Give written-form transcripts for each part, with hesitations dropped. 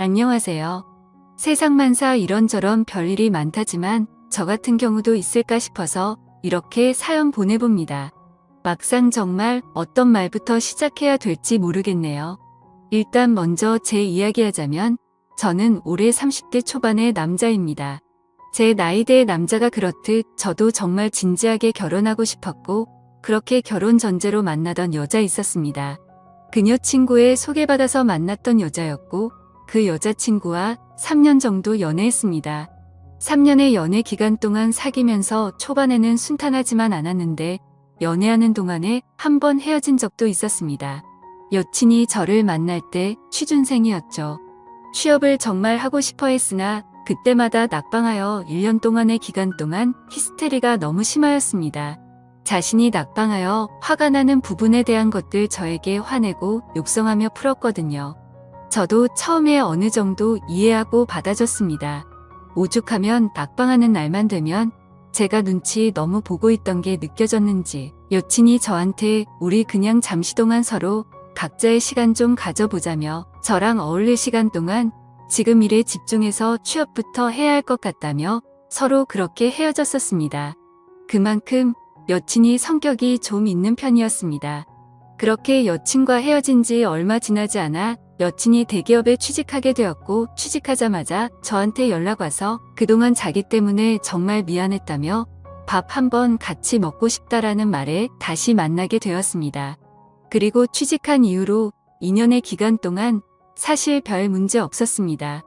안녕하세요. 세상만사 이런저런 별일이 많다지만 저 같은 경우도 있을까 싶어서 이렇게 사연 보내봅니다. 막상 정말 어떤 말부터 시작해야 될지 모르겠네요. 일단 먼저 제 이야기하자면 저는 올해 30대 초반의 남자입니다. 제 나이대의 남자가 그렇듯 저도 정말 진지하게 결혼하고 싶었고 그렇게 결혼 전제로 만나던 여자 있었습니다. 그녀 친구의 소개받아서 만났던 여자였고 그 여자친구와 3년 정도 연애했습니다. 3년의 연애 기간 동안 사귀면서 초반에는 순탄하지만 않았는데 연애하는 동안에 한 번 헤어진 적도 있었습니다. 여친이 저를 만날 때 취준생이었죠. 취업을 정말 하고 싶어 했으나 그때마다 낙방하여 1년 동안의 기간 동안 히스테리가 너무 심하였습니다. 자신이 낙방하여 화가 나는 부분에 대한 것들 저에게 화내고 욕성하며 풀었거든요. 저도 처음에 어느 정도 이해하고 받아줬습니다. 오죽하면 낙방하는 날만 되면 제가 눈치 너무 보고 있던 게 느껴졌는지 여친이 저한테 우리 그냥 잠시 동안 서로 각자의 시간 좀 가져보자며 저랑 어울릴 시간 동안 지금 일에 집중해서 취업부터 해야 할 것 같다며 서로 그렇게 헤어졌었습니다. 그만큼 여친이 성격이 좀 있는 편이었습니다. 그렇게 여친과 헤어진 지 얼마 지나지 않아 여친이 대기업에 취직하게 되었고 취직하자마자 저한테 연락 와서 그동안 자기 때문에 정말 미안했다며 밥 한 번 같이 먹고 싶다라는 말에 다시 만나게 되었습니다. 그리고 취직한 이후로 2년의 기간 동안 사실 별 문제 없었습니다.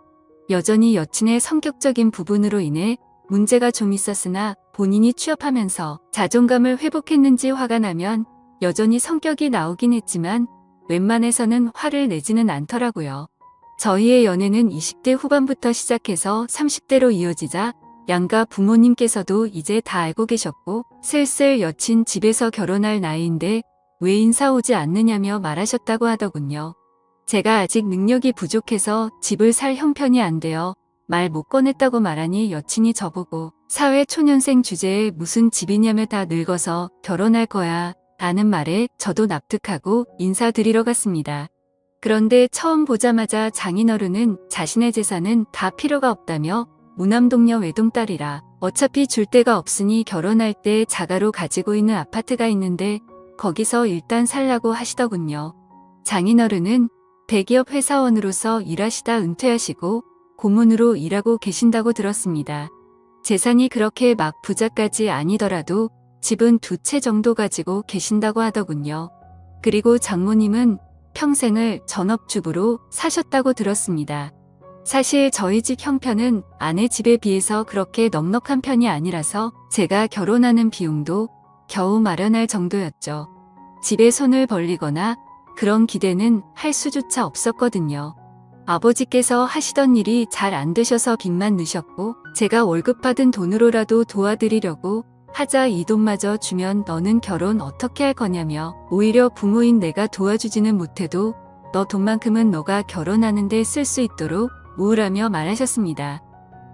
여전히 여친의 성격적인 부분으로 인해 문제가 좀 있었으나 본인이 취업하면서 자존감을 회복했는지 화가 나면 여전히 성격이 나오긴 했지만 웬만해서는 화를 내지는 않더라고요. 저희의 연애는 20대 후반부터 시작해서 30대로 이어지자 양가 부모님께서도 이제 다 알고 계셨고 슬슬 여친 집에서 결혼할 나이인데 왜 인사 오지 않느냐며 말하셨다고 하더군요. 제가 아직 능력이 부족해서 집을 살 형편이 안 되어 말 못 꺼냈다고 말하니 여친이 저보고 사회 초년생 주제에 무슨 집이냐며 다 늙어서 결혼할 거야 라는 말에 저도 납득하고 인사드리러 갔습니다. 그런데 처음 보자마자 장인어른은 자신의 재산은 다 필요가 없다며 무남동녀 외동딸이라 어차피 줄 데가 없으니 결혼할 때 자가로 가지고 있는 아파트가 있는데 거기서 일단 살라고 하시더군요. 장인어른은 대기업 회사원으로서 일하시다 은퇴하시고 고문으로 일하고 계신다고 들었습니다. 재산이 그렇게 막 부자까지 아니더라도 집은 2채 정도 가지고 계신다고 하더군요. 그리고 장모님은 평생을 전업주부로 사셨다고 들었습니다. 사실 저희 집 형편은 아내 집에 비해서 그렇게 넉넉한 편이 아니라서 제가 결혼하는 비용도 겨우 마련할 정도였죠. 집에 손을 벌리거나 그런 기대는 할 수조차 없었거든요. 아버지께서 하시던 일이 잘 안 되셔서 빚만 넣으셨고 제가 월급 받은 돈으로라도 도와드리려고 하자 이 돈마저 주면 너는 결혼 어떻게 할 거냐며 오히려 부모인 내가 도와주지는 못해도 너 돈만큼은 너가 결혼하는데 쓸 수 있도록 모으라며 말하셨습니다.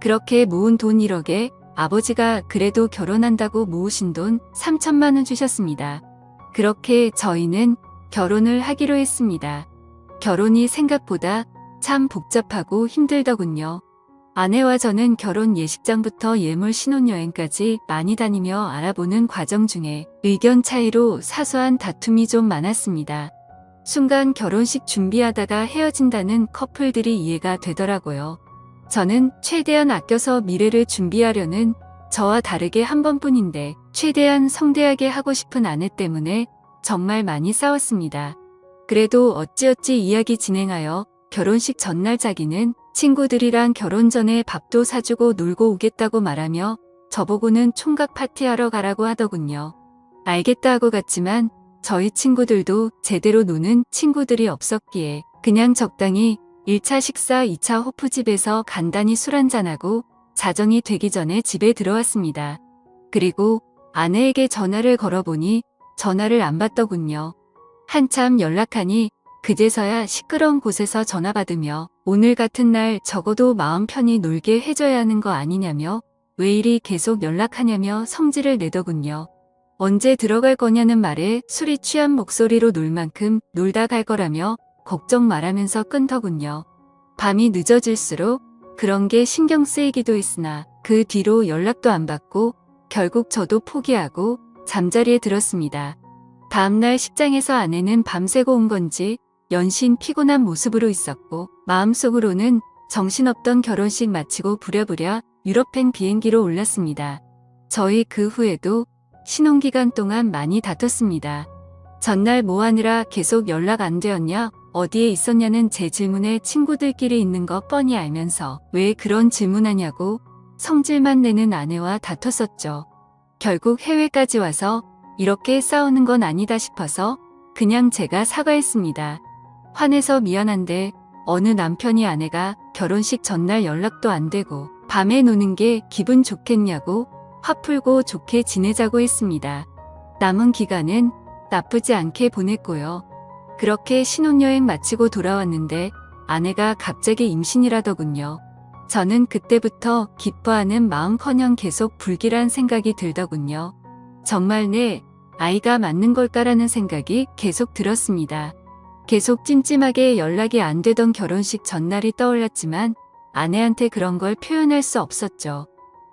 그렇게 모은 돈 1억에 아버지가 그래도 결혼한다고 모으신 돈 3천만 원 주셨습니다. 그렇게 저희는 결혼을 하기로 했습니다. 결혼이 생각보다 참 복잡하고 힘들더군요. 아내와 저는 결혼 예식장부터 예물 신혼여행까지 많이 다니며 알아보는 과정 중에 의견 차이로 사소한 다툼이 좀 많았습니다. 순간 결혼식 준비하다가 헤어진다는 커플들이 이해가 되더라고요. 저는 최대한 아껴서 미래를 준비하려는 저와 다르게 한 번뿐인데 최대한 성대하게 하고 싶은 아내 때문에 정말 많이 싸웠습니다. 그래도 어찌어찌 이야기 진행하여 결혼식 전날 자기는 친구들이랑 결혼 전에 밥도 사주고 놀고 오겠다고 말하며 저보고는 총각 파티하러 가라고 하더군요. 알겠다 하고 갔지만 저희 친구들도 제대로 노는 친구들이 없었기에 그냥 적당히 1차 식사 2차 호프집에서 간단히 술 한잔하고 자정이 되기 전에 집에 들어왔습니다. 그리고 아내에게 전화를 걸어보니 전화를 안 받더군요. 한참 연락하니 그제서야 시끄러운 곳에서 전화 받으며 오늘 같은 날 적어도 마음 편히 놀게 해줘야 하는 거 아니냐며 왜 이리 계속 연락하냐며 성질을 내더군요. 언제 들어갈 거냐는 말에 술이 취한 목소리로 놀 만큼 놀다 갈 거라며 걱정 말하면서 끊더군요. 밤이 늦어질수록 그런 게 신경 쓰이기도 했으나 그 뒤로 연락도 안 받고 결국 저도 포기하고 잠자리에 들었습니다. 다음날 식장에서 아내는 밤새고 온 건지 연신 피곤한 모습으로 있었고 마음속으로는 정신없던 결혼식 마치고 부랴부랴 유럽행 비행기로 올랐습니다. 저희 그 후에도 신혼기간 동안 많이 다퉜습니다. 전날 뭐 하느라 계속 연락 안 되었냐, 어디에 있었냐는 제 질문에 친구들끼리 있는 거 뻔히 알면서 왜 그런 질문하냐고 성질만 내는 아내와 다퉜었죠. 결국 해외까지 와서 이렇게 싸우는 건 아니다 싶어서 그냥 제가 사과했습니다. 화내서 미안한데 어느 남편이 아내가 결혼식 전날 연락도 안 되고 밤에 노는 게 기분 좋겠냐고 화 풀고 좋게 지내자고 했습니다. 남은 기간은 나쁘지 않게 보냈고요. 그렇게 신혼여행 마치고 돌아왔는데 아내가 갑자기 임신이라더군요. 저는 그때부터 기뻐하는 마음커녕 계속 불길한 생각이 들더군요. 정말 내 아이가 맞는 걸까라는 생각이 계속 들었습니다. 계속 찜찜하게 연락이 안 되던 결혼식 전날이 떠올랐지만 아내한테 그런 걸 표현할 수 없었죠.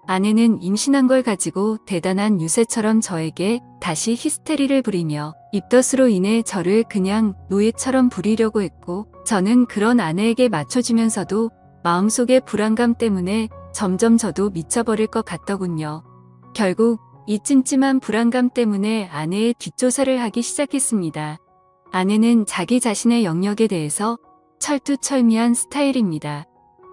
아내는 임신한 걸 가지고 대단한 유세처럼 저에게 다시 히스테리를 부리며 입덧으로 인해 저를 그냥 노예처럼 부리려고 했고 저는 그런 아내에게 맞춰주면서도 마음속의 불안감 때문에 점점 저도 미쳐버릴 것 같더군요. 결국 이 찜찜한 불안감 때문에 아내의 뒷조사를 하기 시작했습니다. 아내는 자기 자신의 영역에 대해서 철두철미한 스타일입니다.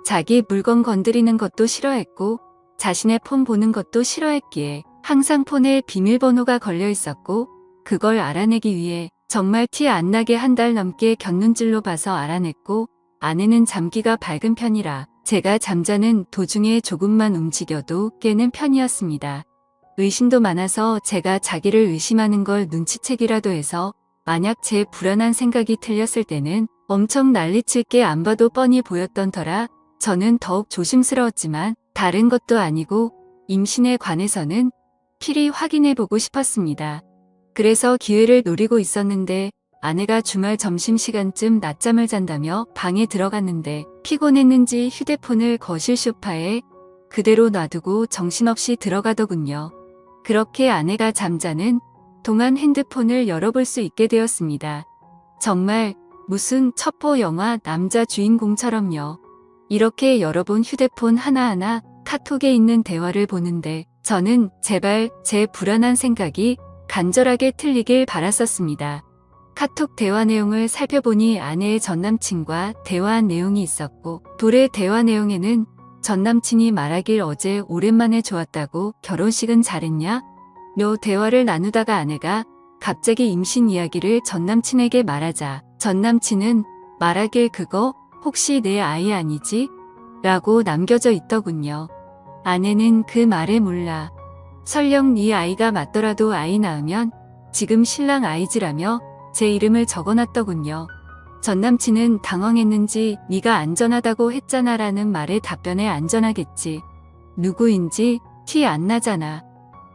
자기 물건 건드리는 것도 싫어했고 자신의 폰 보는 것도 싫어했기에 항상 폰에 비밀번호가 걸려 있었고 그걸 알아내기 위해 정말 티 안 나게 한 달 넘게 곁눈질로 봐서 알아냈고 아내는 잠기가 밝은 편이라 제가 잠자는 도중에 조금만 움직여도 깨는 편이었습니다. 의심도 많아서 제가 자기를 의심하는 걸 눈치채기라도 해서 만약 제 불안한 생각이 틀렸을 때는 엄청 난리칠 게 안 봐도 뻔히 보였던 터라 저는 더욱 조심스러웠지만 다른 것도 아니고 임신에 관해서는 필히 확인해보고 싶었습니다. 그래서 기회를 노리고 있었는데 아내가 주말 점심시간쯤 낮잠을 잔다며 방에 들어갔는데 피곤했는지 휴대폰을 거실 소파에 그대로 놔두고 정신없이 들어가더군요. 그렇게 아내가 잠자는 동안 핸드폰을 열어볼 수 있게 되었습니다. 정말 무슨 첩보 영화 남자 주인공처럼요. 이렇게 열어본 휴대폰 하나하나 카톡에 있는 대화를 보는데 저는 제발 제 불안한 생각이 간절하게 틀리길 바랐었습니다. 카톡 대화 내용을 살펴보니 아내의 전남친과 대화한 내용이 있었고 둘의 대화 내용에는 전남친이 말하길 어제 오랜만에 좋았다고 결혼식은 잘했냐? 며 대화를 나누다가 아내가 갑자기 임신 이야기를 전남친에게 말하자 전남친은 말하길 그거 혹시 내 아이 아니지? 라고 남겨져 있더군요. 아내는 그 말에 몰라. 설령 네 아이가 맞더라도 아이 낳으면 지금 신랑 아이지라며 제 이름을 적어놨더군요. 전남친은 당황했는지 네가 안전하다고 했잖아 라는 말에 답변에 안전하겠지. 누구인지 티 안 나잖아.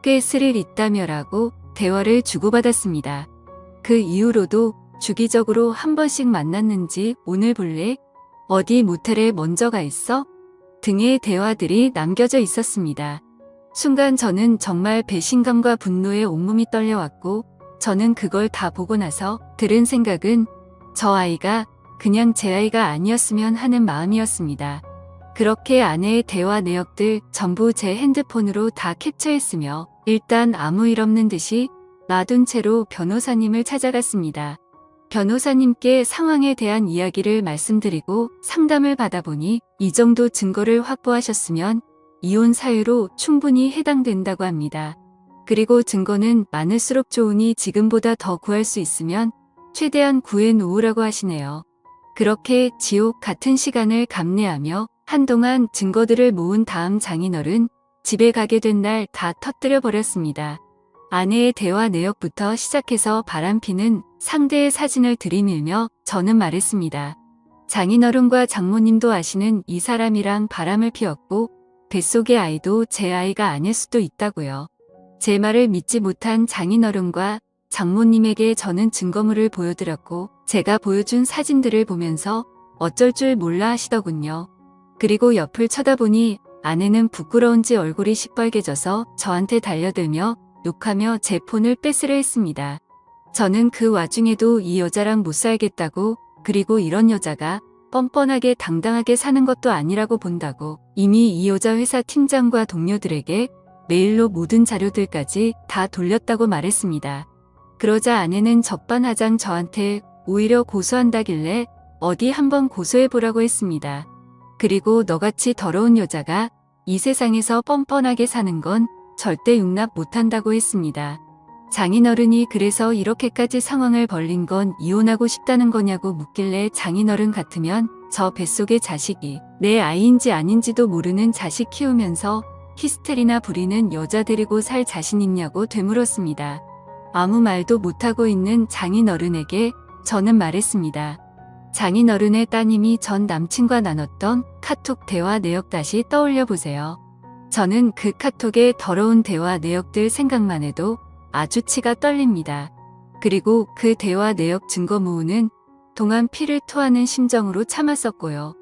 꽤 스릴 있다며 라고 대화를 주고받았습니다. 그 이후로도 주기적으로 한 번씩 만났는지 오늘 볼래? 어디 모텔에 먼저 가 있어? 등의 대화들이 남겨져 있었습니다. 순간 저는 정말 배신감과 분노에 온몸이 떨려왔고 저는 그걸 다 보고 나서 들은 생각은 저 아이가 그냥 제 아이가 아니었으면 하는 마음이었습니다. 그렇게 아내의 대화 내역들 전부 제 핸드폰으로 다 캡처했으며 일단 아무 일 없는 듯이 놔둔 채로 변호사님을 찾아갔습니다. 변호사님께 상황에 대한 이야기를 말씀드리고 상담을 받아보니 이 정도 증거를 확보하셨으면 이혼 사유로 충분히 해당된다고 합니다. 그리고 증거는 많을수록 좋으니 지금보다 더 구할 수 있으면 최대한 구해 놓으라고 하시네요. 그렇게 지옥 같은 시간을 감내하며 한동안 증거들을 모은 다음 장인어른 집에 가게 된 날 다 터뜨려 버렸습니다. 아내의 대화 내역부터 시작해서 바람피는 상대의 사진을 들이밀며 저는 말했습니다. 장인어른과 장모님도 아시는 이 사람이랑 바람을 피웠고 뱃속의 아이도 제 아이가 아닐 수도 있다고요. 제 말을 믿지 못한 장인어른과 장모님에게 저는 증거물을 보여드렸고 제가 보여준 사진들을 보면서 어쩔 줄 몰라 하시더군요. 그리고 옆을 쳐다보니 아내는 부끄러운지 얼굴이 시뻘개져서 저한테 달려들며 욕하며 제 폰을 뺏으려 했습니다. 저는 그 와중에도 이 여자랑 못 살겠다고, 그리고 이런 여자가 뻔뻔하게 당당하게 사는 것도 아니라고 본다고 이미 이 여자 회사 팀장과 동료들에게 메일로 모든 자료들까지 다 돌렸다고 말했습니다. 그러자 아내는 적반하장 저한테 오히려 고소한다길래 어디 한번 고소해보라고 했습니다. 그리고 너같이 더러운 여자가 이 세상에서 뻔뻔하게 사는 건 절대 용납 못한다고 했습니다. 장인어른이 그래서 이렇게까지 상황을 벌린 건 이혼하고 싶다는 거냐고 묻길래 장인어른 같으면 저 뱃속의 자식이 내 아이인지 아닌지도 모르는 자식 키우면서 히스테리나 부리는 여자 데리고 살 자신 있냐고 되물었습니다. 아무 말도 못하고 있는 장인어른에게 저는 말했습니다. 장인어른의 따님이 전 남친과 나눴던 카톡 대화 내역 다시 떠올려 보세요. 저는 그 카톡의 더러운 대화 내역들 생각만 해도 아주 치가 떨립니다. 그리고 그 대화 내역 증거 모으는 동안 피를 토하는 심정으로 참았었고요.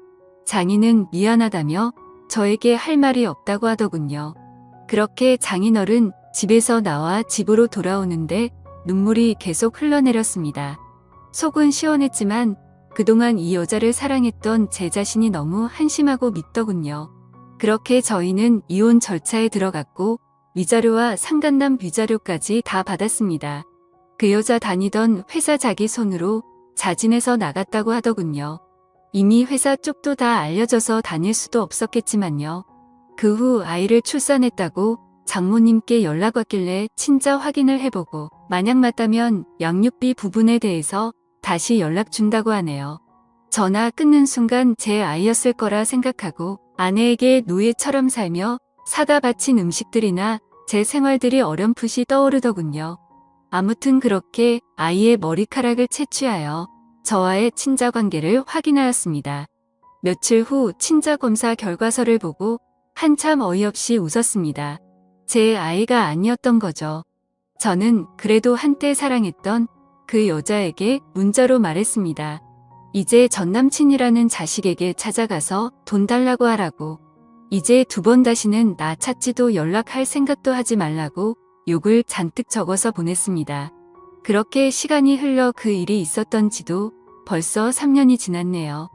장인은 미안하다며 저에게 할 말이 없다고 하더군요. 그렇게 장인어른 집에서 나와 집으로 돌아오는데 눈물이 계속 흘러내렸습니다. 속은 시원했지만 그동안 이 여자를 사랑했던 제 자신이 너무 한심하고 밉더군요. 그렇게 저희는 이혼 절차에 들어갔고 위자료와 상간남 위자료까지 다 받았습니다. 그 여자 다니던 회사 자기 손으로 자진해서 나갔다고 하더군요. 이미 회사 쪽도 다 알려져서 다닐 수도 없었겠지만요. 그 후 아이를 출산했다고 장모님께 연락 왔길래 친자 확인을 해보고 만약 맞다면 양육비 부분에 대해서 다시 연락 준다고 하네요. 전화 끊는 순간 제 아이였을 거라 생각하고 아내에게 노예처럼 살며 사다 바친 음식들이나 제 생활들이 어렴풋이 떠오르더군요. 아무튼 그렇게 아이의 머리카락을 채취하여 저와의 친자 관계를 확인하였습니다. 며칠 후 친자 검사 결과서를 보고 한참 어이없이 웃었습니다. 제 아이가 아니었던 거죠. 저는 그래도 한때 사랑했던 그 여자에게 문자로 말했습니다. 이제 전남친이라는 자식에게 찾아가서 돈 달라고 하라고. 이제 2번 다시는 나 찾지도 연락할 생각도 하지 말라고 욕을 잔뜩 적어서 보냈습니다. 그렇게 시간이 흘러 그 일이 있었던지도 벌써 3년이 지났네요.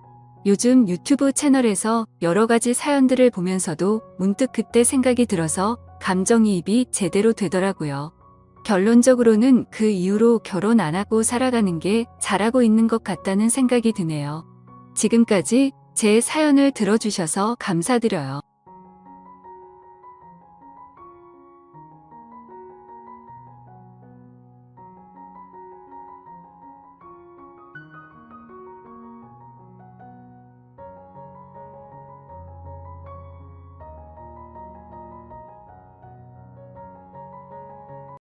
요즘 유튜브 채널에서 여러 가지 사연들을 보면서도 문득 그때 생각이 들어서 감정이입이 제대로 되더라고요. 결론적으로는 그 이후로 결혼 안 하고 살아가는 게 잘하고 있는 것 같다는 생각이 드네요. 지금까지 제 사연을 들어주셔서 감사드려요.